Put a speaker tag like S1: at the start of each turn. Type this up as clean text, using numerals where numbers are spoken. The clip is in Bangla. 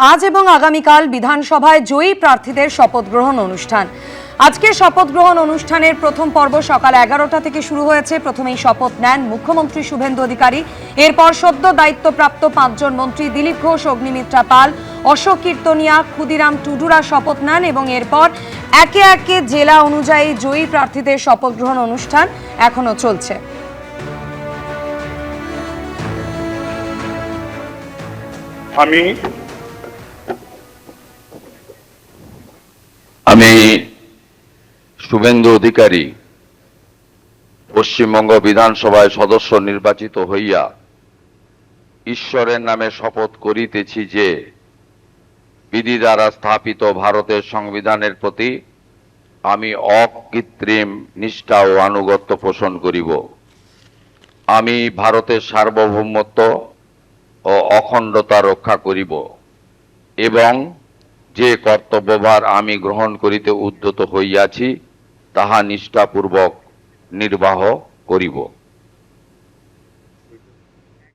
S1: আজ এবং আগামীকাল বিধানসভায় জয়ী প্রার্থীদের শপথ গ্রহণ অনুষ্ঠান। আজকের শপথ গ্রহণ অনুষ্ঠানের প্রথম পর্ব সকাল 11টা থেকে শুরু হয়েছে। প্রথমেই শপথ নেন মুখ্যমন্ত্রী শুভেন্দু অধিকারী। এরপর সদ্য দায়িত্বপ্রাপ্ত 5 জন মন্ত্রী দিলীপ ঘোষ, অগ্নিমিত্রা পাল, অশোক কীর্তনিয়া, ক্ষুদিরাম টুডুরা শপথ নেন এবং এরপর একে একে জেলা অনুযায়ী জয়ী প্রার্থীদের শপথ গ্রহণ অনুষ্ঠান এখনো চলছে।
S2: আমি শুভেন্দু অধিকারী পশ্চিমবঙ্গ বিধানসভায় সদস্য নির্বাচিত হইয়া ঈশ্বরের নামে শপথ করিতেছি যে বিধি দ্বারা স্থাপিত ভারতের সংবিধানের প্রতি আমি অকৃত্রিম নিষ্ঠা ও আনুগত্য পোষণ করিব। আমি ভারতের সার্বভৌমত্ব ও অখণ্ডতা রক্ষা করিব এবং যে কর্তব্যভার আমি গ্রহণ করিতে উদ্যত হইয়াছি তাহা নিষ্ঠাপূর্বক নির্বাহ করিব।